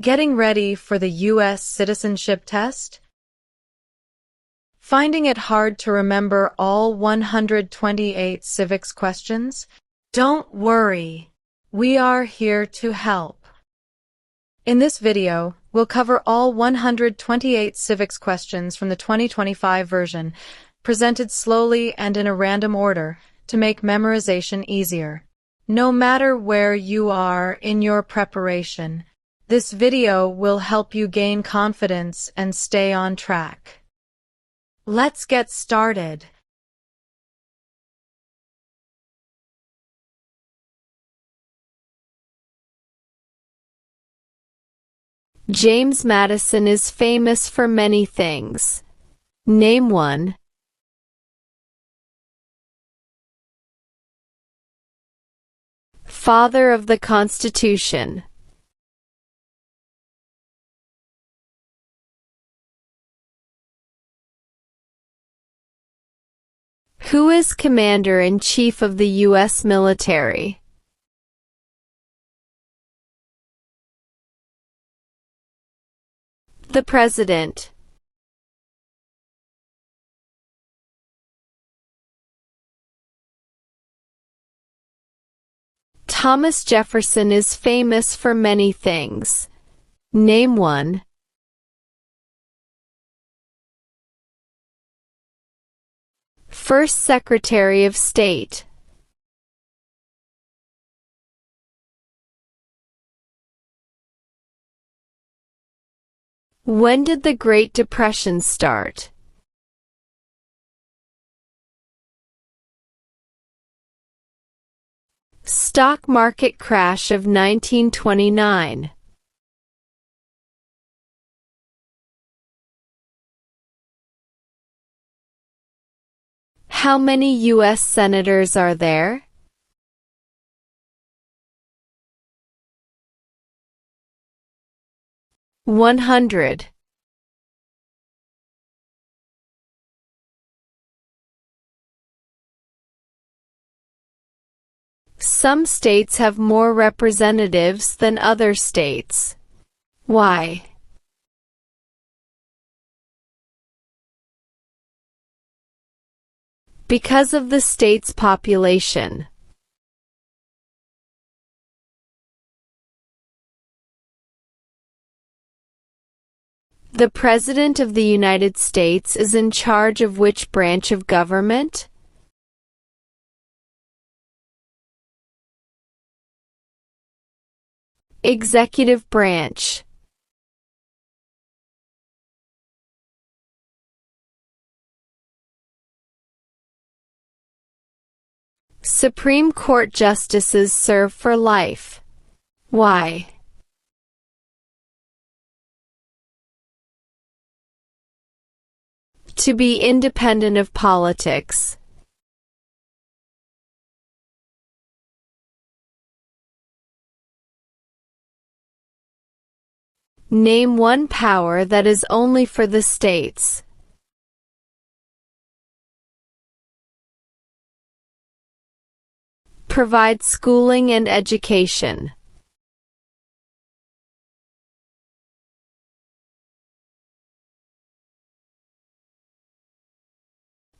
Getting ready for the US citizenship test? Finding it hard to remember all 128 civics questions? Don't worry. We are here to help. In this video, we'll cover all 128 civics questions from the 2025 version, presented slowly and in a random order to make memorization easier. No matter where you are in your preparation, this video will help you gain confidence and stay on track. Let's get started. James Madison is famous for many things. Name one. Father of the Constitution. Who is Commander-in-Chief of the U.S. military? The President. Thomas Jefferson is famous for many things. Name one. First Secretary of State. When did the Great Depression start? Stock market crash of 1929. How many U.S. senators are there? $100. Some states have more representatives than other states. Why? Because of the state's population. The President of the United States is in charge of which branch of government? Executive branch. Supreme Court justices serve for life. Why? To be independent of politics. Name one power that is only for the states. Provide schooling and education.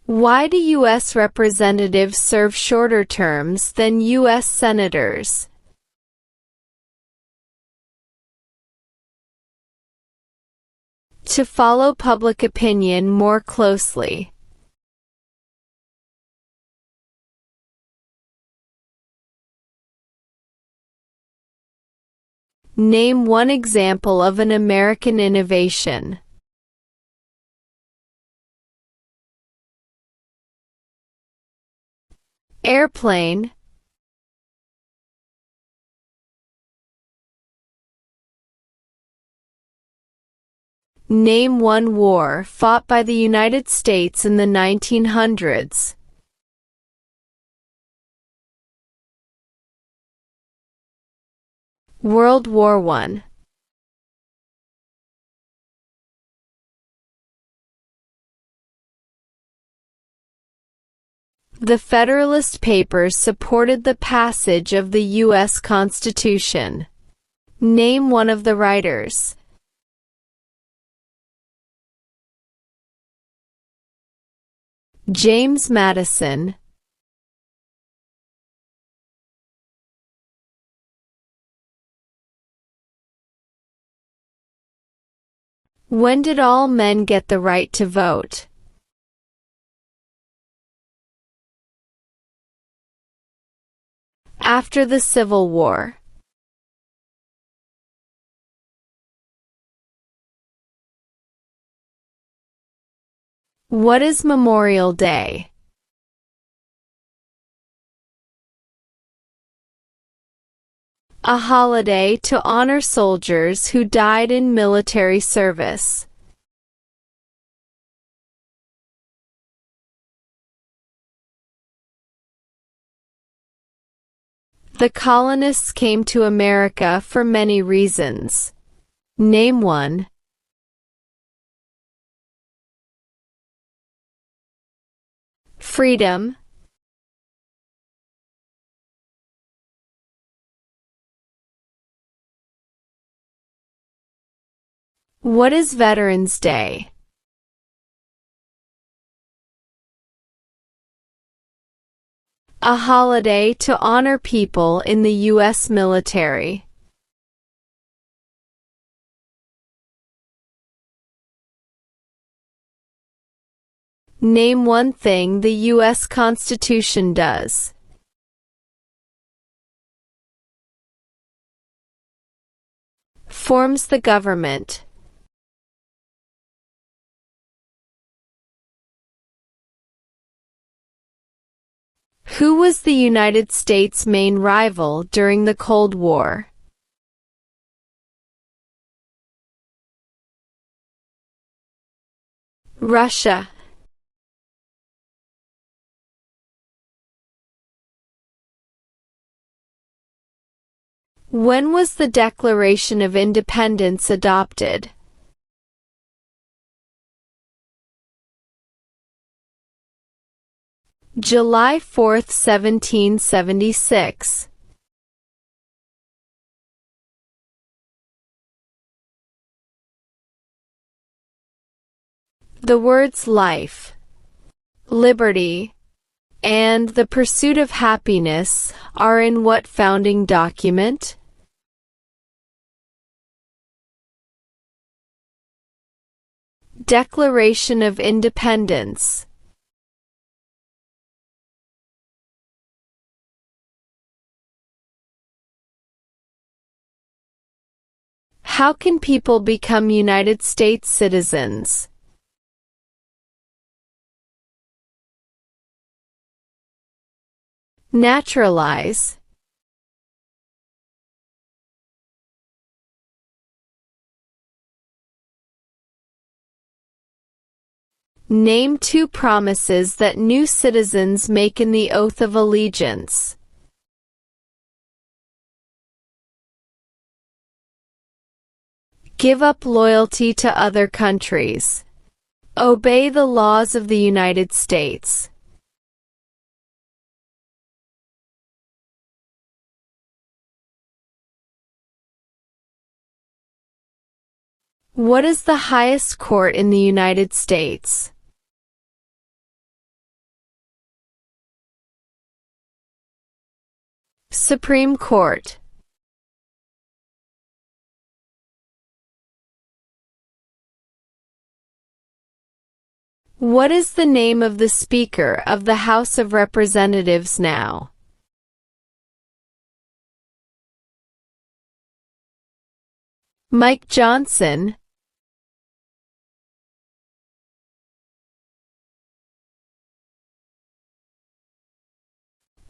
Why do U.S. representatives serve shorter terms than U.S. senators? To follow public opinion more closely. Name one example of an American innovation. Airplane. Name one war fought by the United States in the 1900s. World War I. The Federalist Papers supported the passage of the U.S. Constitution. Name one of the writers. James Madison. When did all men get the right to vote? After the Civil War. What is Memorial Day? A holiday to honor soldiers who died in military service. The colonists came to America for many reasons. Name one. Freedom. What is Veterans Day? A holiday to honor people in the U.S. military. Name one thing the U.S. Constitution does. Forms the government. Who was the United States' main rival during the Cold War? Russia. When was the Declaration of Independence adopted? July 4, 1776. The words life, liberty, and the pursuit of happiness are in what founding document? Declaration of Independence. How can people become United States citizens? Naturalize. Name two promises that new citizens make in the Oath of Allegiance. Give up loyalty to other countries. Obey the laws of the United States. What is the highest court in the United States? Supreme Court. What is the name of the Speaker of the House of Representatives now? Mike Johnson.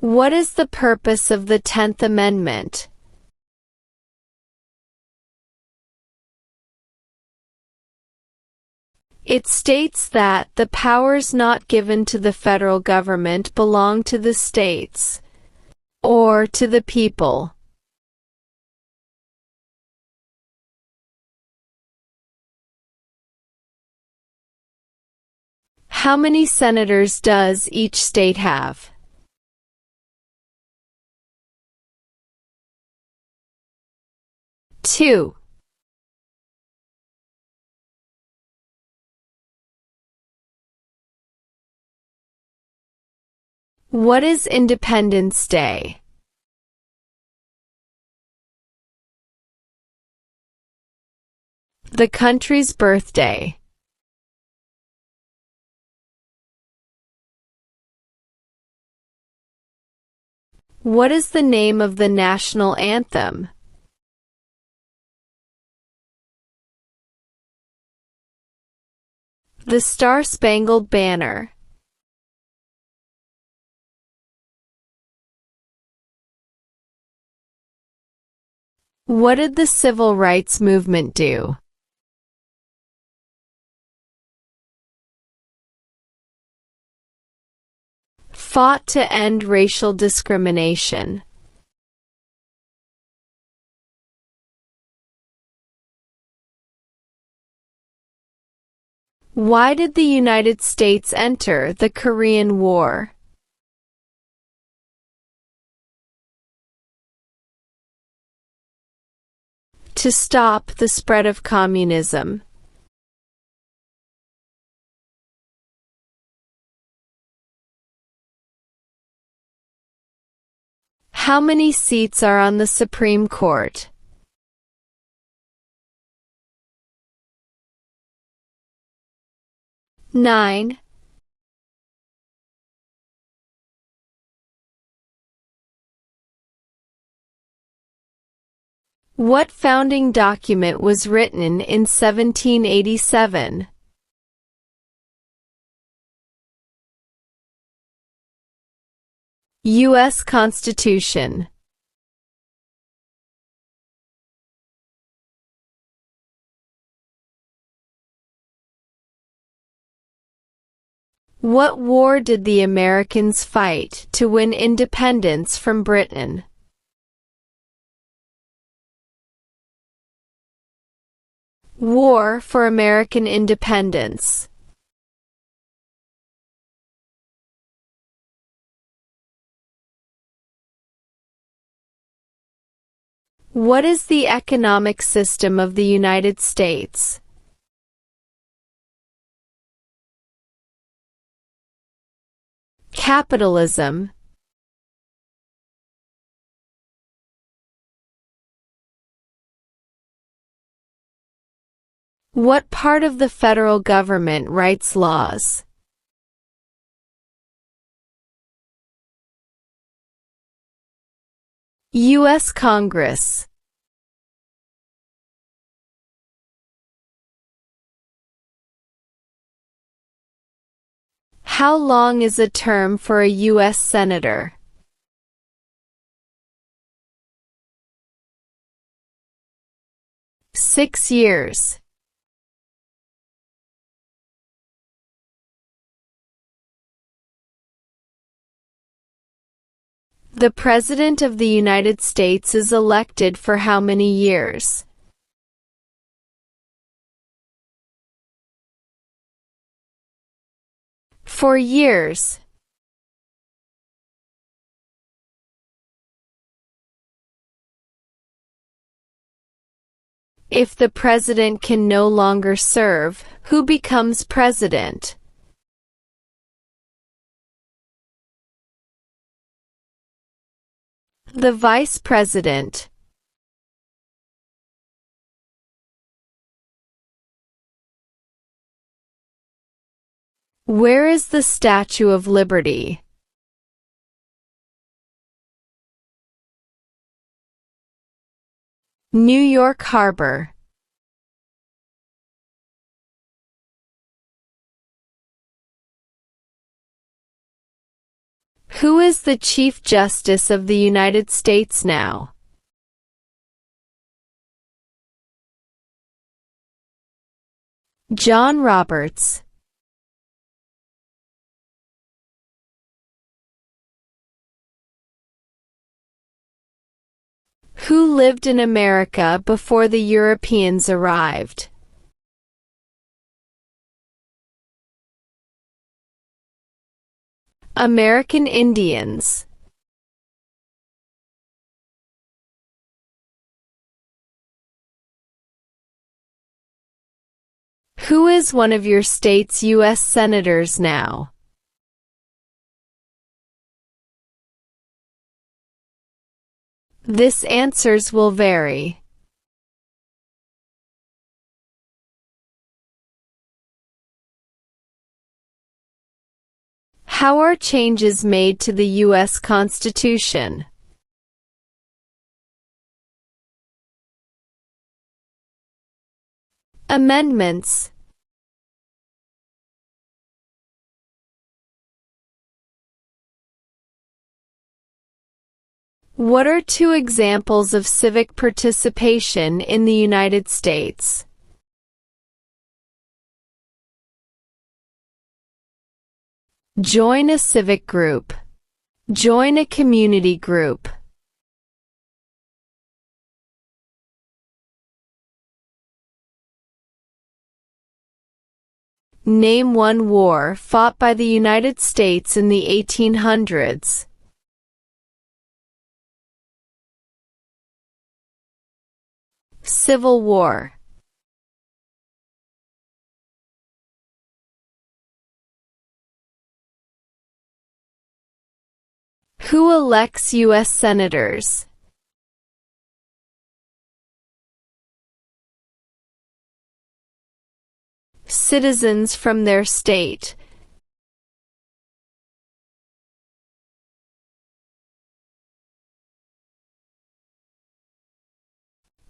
What is the purpose of the 10th Amendment? It states that the powers not given to the federal government belong to the states, or to the people. How many senators does each state have? 2. What is Independence Day? The country's birthday. What is the name of the national anthem? The Star-Spangled Banner. What did the civil rights movement do? Fought to end racial discrimination. Why did the United States enter the Korean War? To stop the spread of communism. How many seats are on the Supreme Court? Nine. What founding document was written in 1787? US Constitution. What war did the Americans fight to win independence from Britain? War for American Independence. What is the economic system of the United States? Capitalism. What part of the federal government writes laws? U.S. Congress. How long is a term for a U.S. Senator? Six years. The President of the United States is elected for how many years? 4 years. If the president can no longer serve, who becomes president? The vice president. Where is the Statue of Liberty? New York Harbor. Who is the Chief Justice of the United States now? John Roberts. Who lived in America before the Europeans arrived? American Indians. Who is one of your state's U.S. senators now? This answers will vary. How are changes made to the U.S. Constitution? Amendments. What are two examples of civic participation in the United States? Join a civic group. Join a community group. Name one war fought by the United States in the 1800s. Civil War. Who elects U.S. senators? Citizens from their state.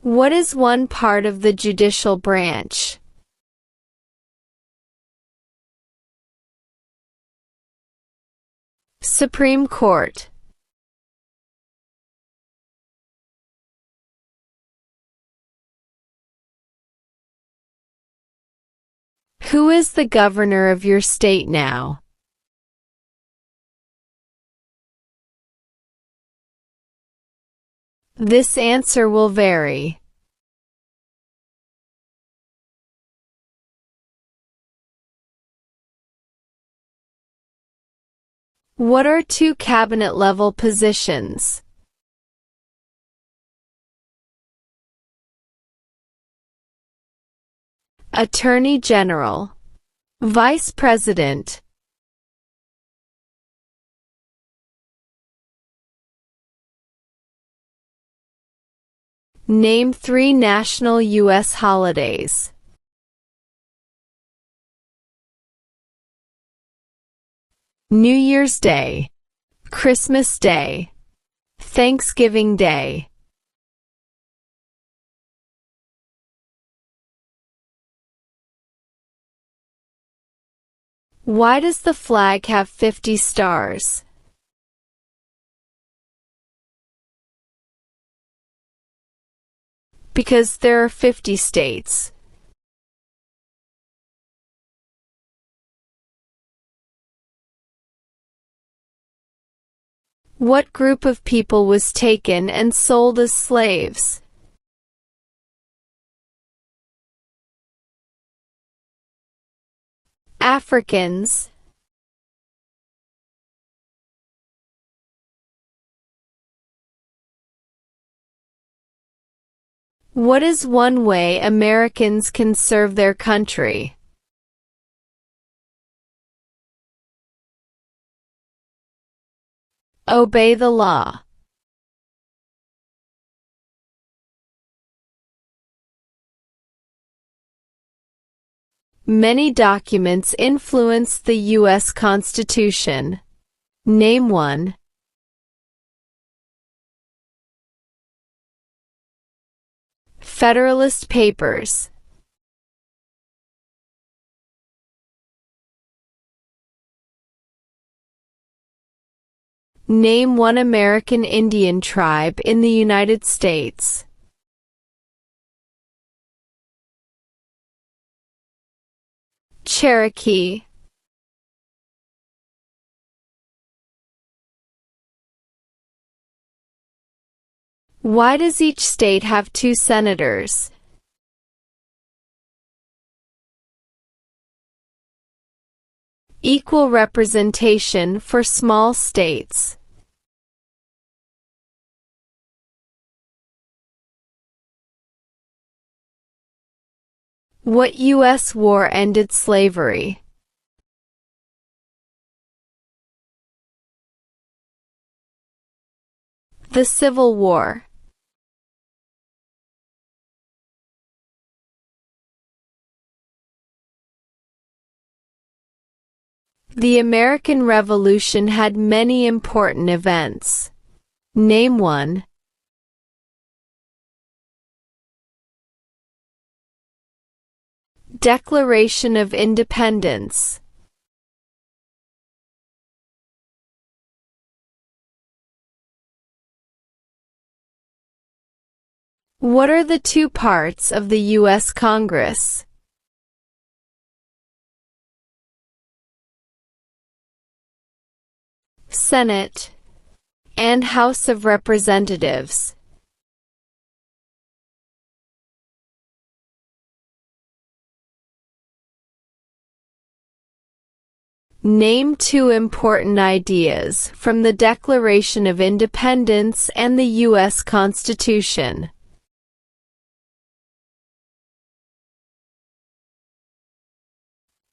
What is one part of the judicial branch? Supreme Court. Who is the governor of your state now? This answer will vary. What are two cabinet-level positions? Attorney General. Vice President. Name three national U.S. holidays. New Year's Day, Christmas Day, Thanksgiving Day. Why does the flag have 50 stars? Because there are 50 states. What group of people was taken and sold as slaves? Africans. What is one way Americans can serve their country? Obey the law. Many documents influence the U.S. Constitution. Name one. Federalist Papers. Name one American Indian tribe in the United States. Cherokee. Why does each state have 2 senators? Equal representation for small states. What U.S. war ended slavery? The Civil War. The American Revolution had many important events. Name one. Declaration of Independence. What are the two parts of the U.S. Congress? Senate and House of Representatives. Name two important ideas from the Declaration of Independence and the U.S. Constitution.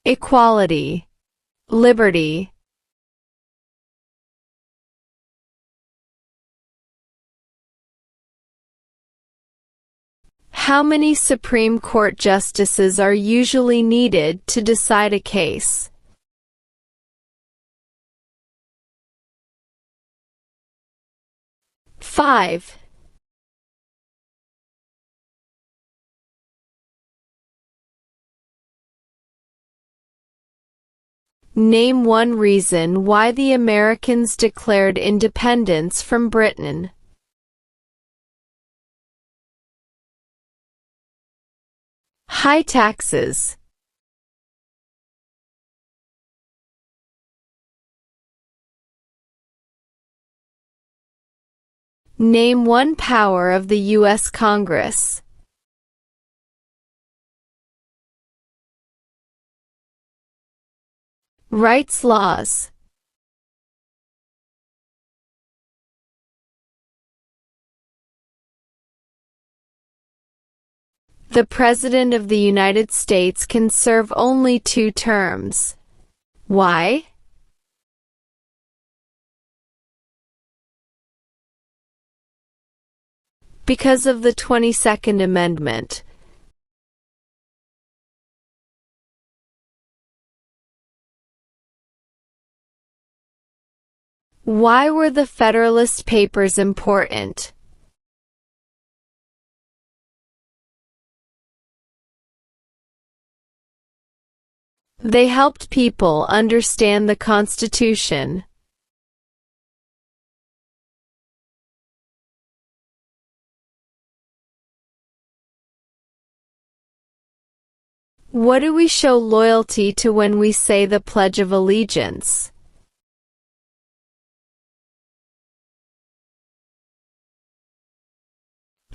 Equality, liberty. How many Supreme Court justices are usually needed to decide a case? 5. Name one reason why the Americans declared independence from Britain. High taxes. Name one power of the U.S. Congress. Rights laws. The President of the United States can serve only 2 terms. Why? Because of the 22nd Amendment. Why were the Federalist Papers important? They helped people understand the Constitution. What do we show loyalty to when we say the Pledge of Allegiance?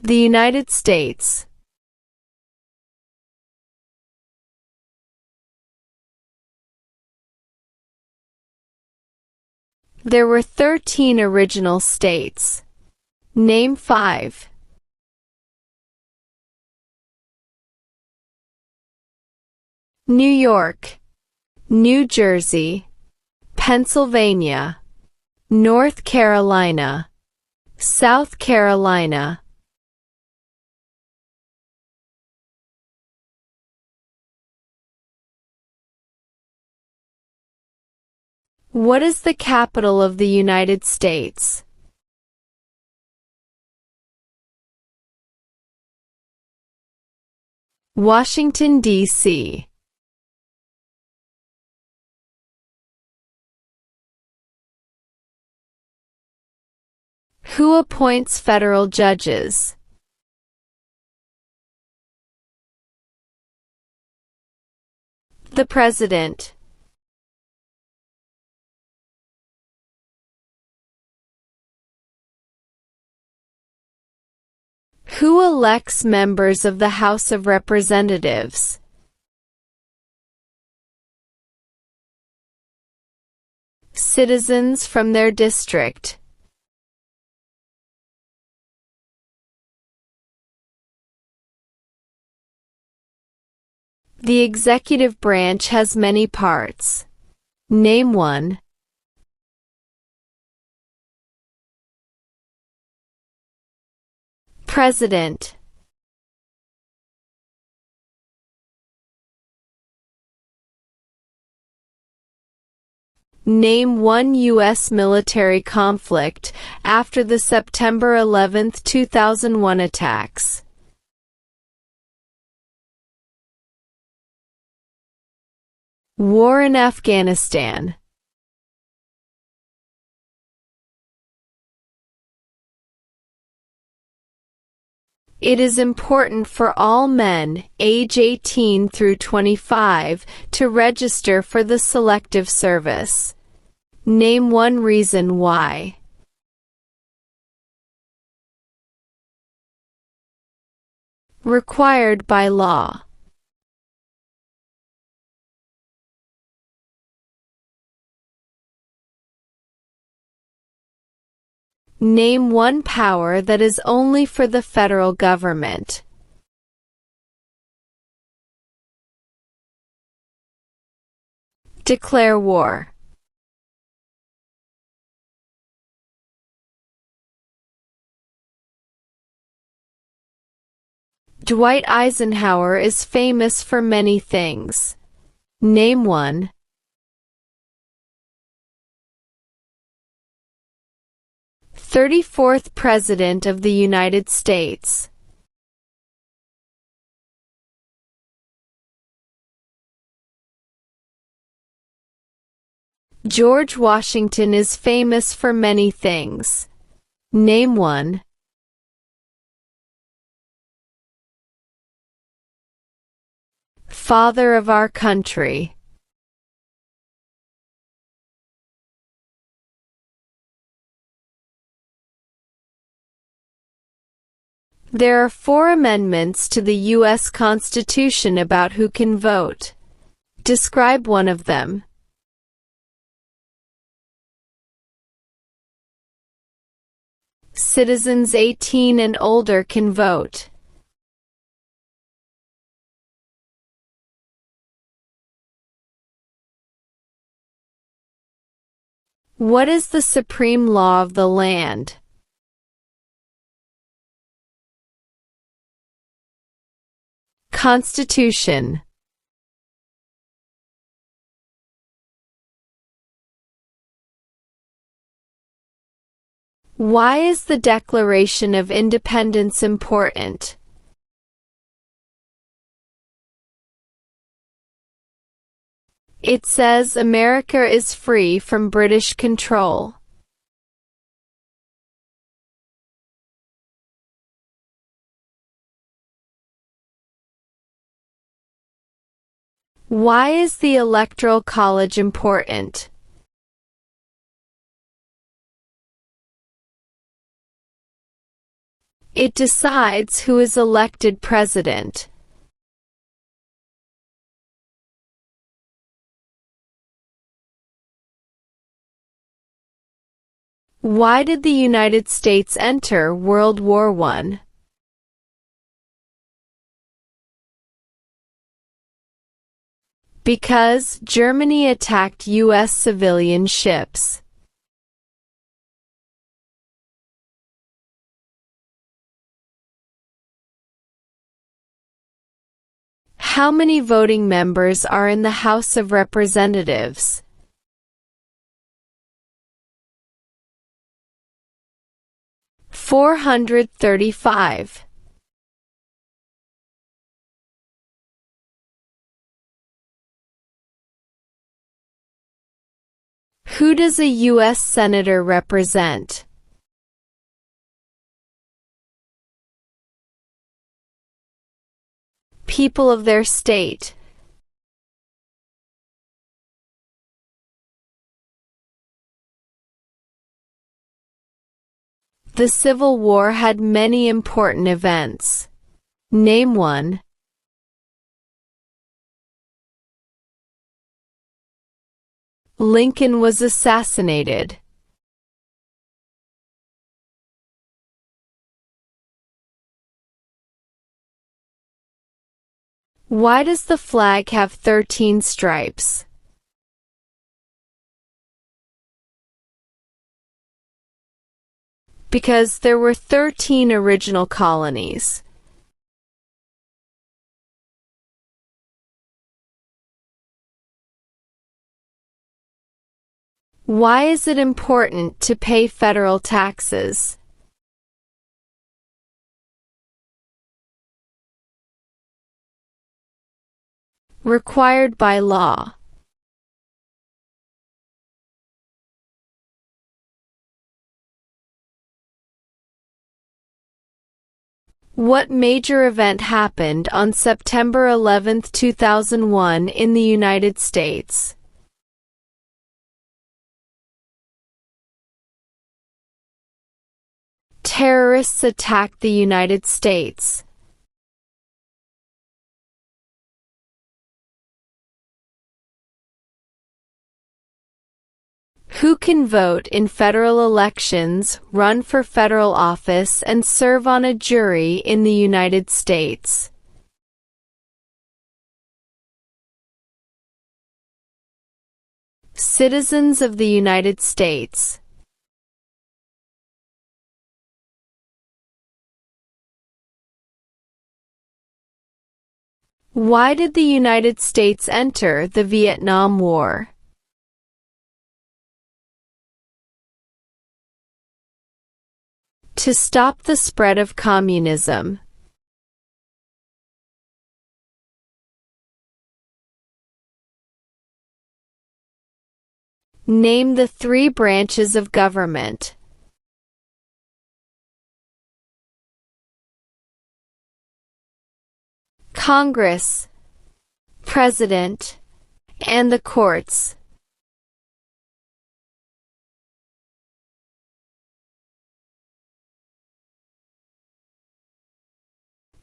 The United States. There were 13 original states. Name 5. New York, New Jersey, Pennsylvania, North Carolina, South Carolina. What is the capital of the United States? Washington, D.C. Who appoints federal judges? The President. Who elects members of the House of Representatives? Citizens from their district. The executive branch has many parts. Name one. President. Name one U.S. military conflict after the September 11, 2001 attacks. War in Afghanistan. It is important for all men, age 18 through 25, to register for the Selective Service. Name one reason why. Required by law. Name one power that is only for the federal government. Declare war. Dwight Eisenhower is famous for many things. Name one. 34th President of the United States. George Washington is famous for many things. Name one. Father of our country. There are 4 amendments to the U.S. Constitution about who can vote. Describe one of them. Citizens 18 and older can vote. What is the supreme law of the land? Constitution. Why is the Declaration of Independence important? It says America is free from British control. Why is the Electoral College important? It decides who is elected president. Why did the United States enter World War I? Because Germany attacked U.S. civilian ships. How many voting members are in the House of Representatives? 435. Who does a U.S. Senator represent? People of their state. The Civil War had many important events. Name one. Lincoln was assassinated. Why does the flag have 13 stripes? Because there were 13 original colonies. Why is it important to pay federal taxes? Required by law. What major event happened on September 11, 2001 in the United States? Terrorists attacked the United States. Who can vote in federal elections, run for federal office, and serve on a jury in the United States? Citizens of the United States. Why did the United States enter the Vietnam War? To stop the spread of communism. Name the 3 branches of government. Congress, President, and the courts.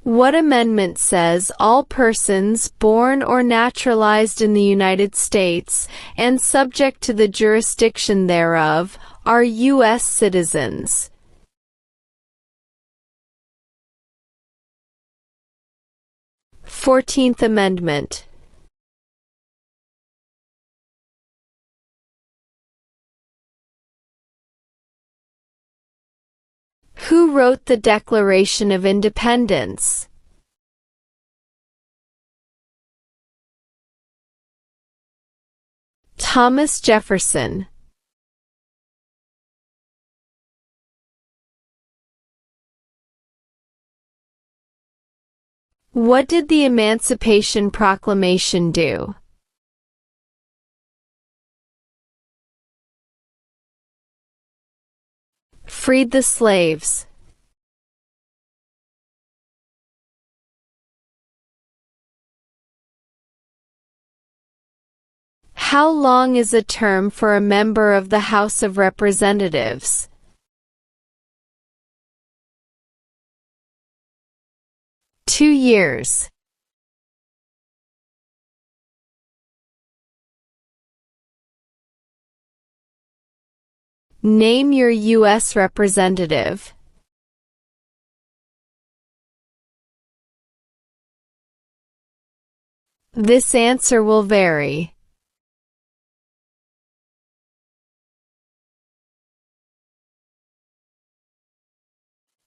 What amendment says all persons born or naturalized in the United States and subject to the jurisdiction thereof are U.S. citizens? Fourteenth Amendment. Who wrote the Declaration of Independence? Thomas Jefferson. What did the Emancipation Proclamation do? Freed the slaves. How long is a term for a member of the House of Representatives? 2 years. Name your U.S. representative. This answer will vary.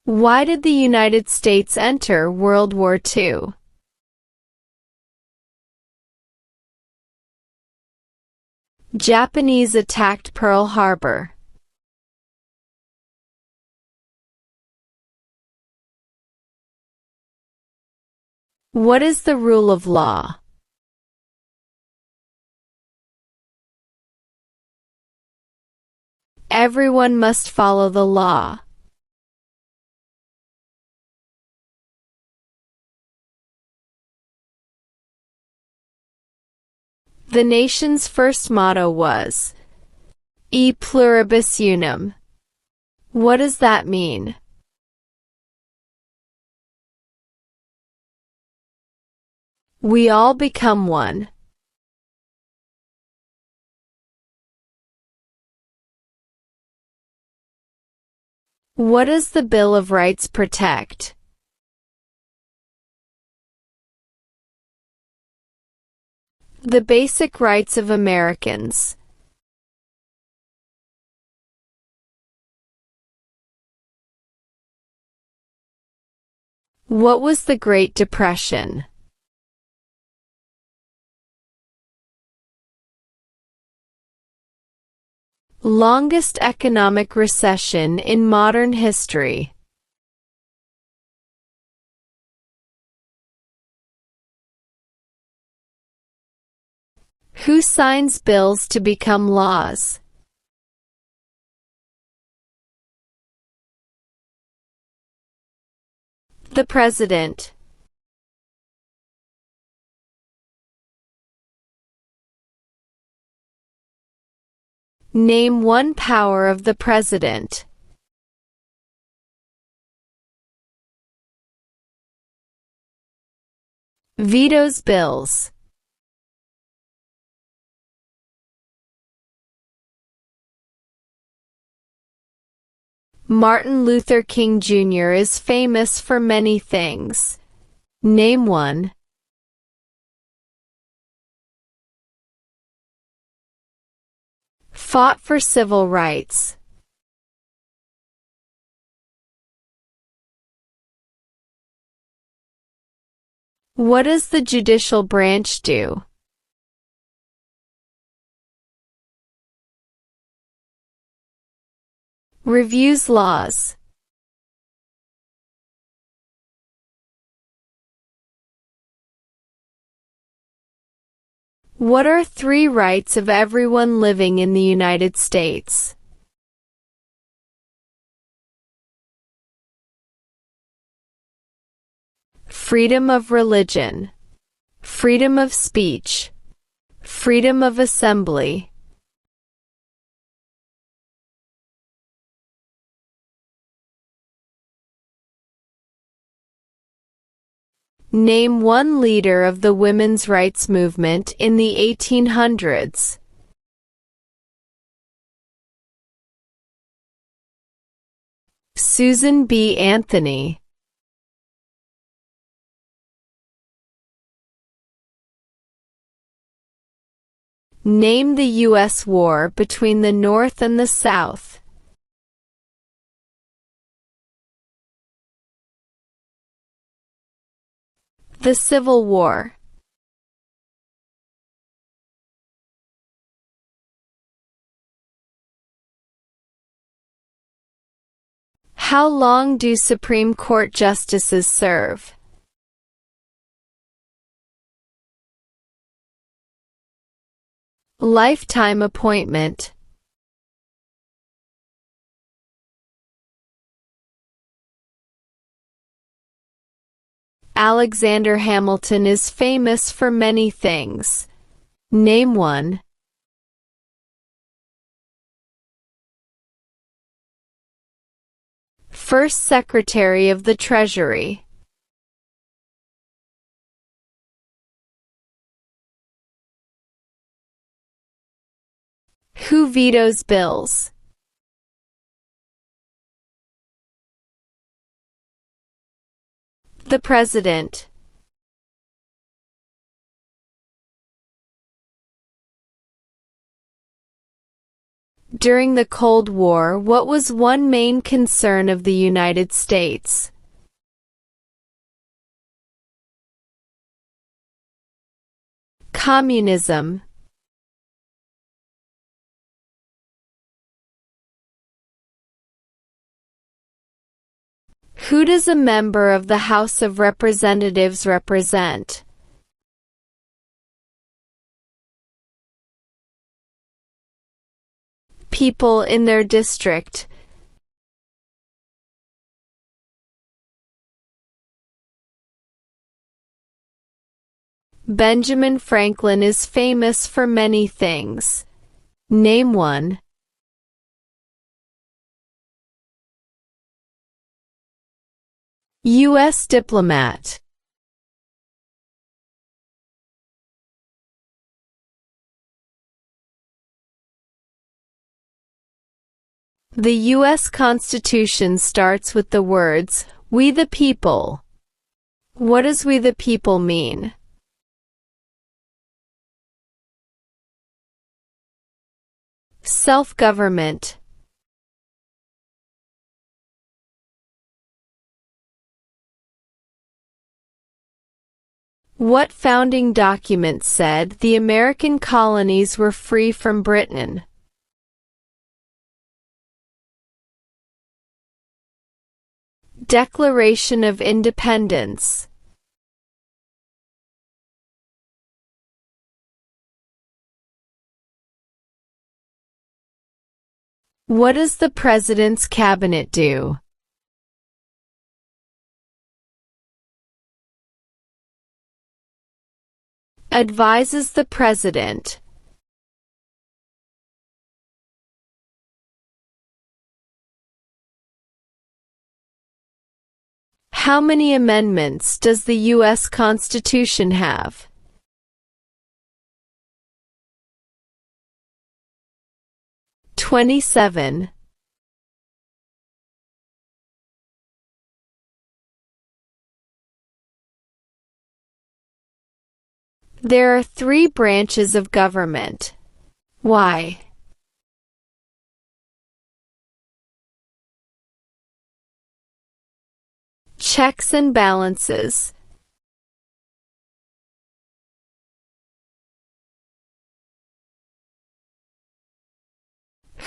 Why did the United States enter World War II? Japanese attacked Pearl Harbor. What is the rule of law? Everyone must follow the law. The nation's first motto was, E pluribus unum. What does that mean? We all become one. What does the Bill of Rights protect? The basic rights of Americans. What was the Great Depression? Longest economic recession in modern history. Who signs bills to become laws? The President. Name one power of the President. Vetoes bills. Martin Luther King Jr. is famous for many things. Name one. Fought for civil rights. What does the judicial branch do? Reviews laws. What are 3 rights of everyone living in the United States? Freedom of religion, freedom of speech, freedom of assembly. Name one leader of the women's rights movement in the 1800s. Susan B. Anthony. Name the U.S. war between the North and the South. The Civil War. How long do Supreme Court justices serve? Lifetime appointment. Alexander Hamilton is famous for many things. Name one. First Secretary of the Treasury. Who vetoes bills? The President. During the Cold War, what was one main concern of the United States? Communism. Who does a member of the House of Representatives represent? People in their district. Benjamin Franklin is famous for many things. Name one. U.S. diplomat. The U.S. Constitution starts with the words, "We the people." What does "we the people" mean? Self-government. What founding document said the American colonies were free from Britain? Declaration of Independence. What does the President's Cabinet do? Advises the President. How many amendments does the U.S. Constitution have? 27. There are 3 branches of government. Why? Checks and balances.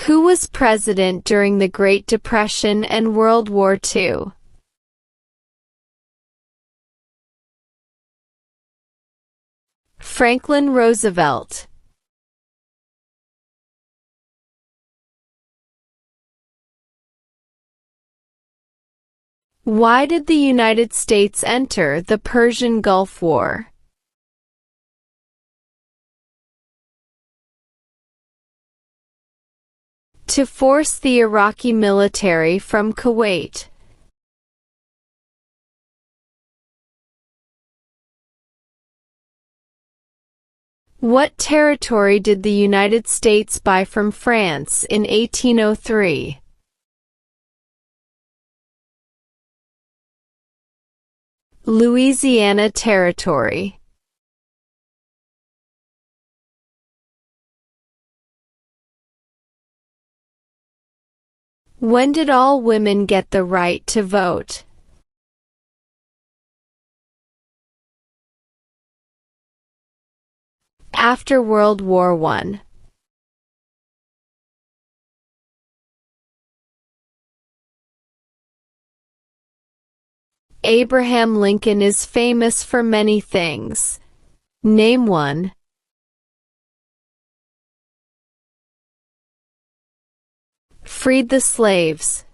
Who was president during the Great Depression and World War II? Franklin Roosevelt. Why did the United States enter the Persian Gulf War? To force the Iraqi military from Kuwait. What territory did the United States buy from France in 1803? Louisiana Territory. When did all women get the right to vote? After World War I. Abraham Lincoln is famous for many things. Name one. Freed the slaves.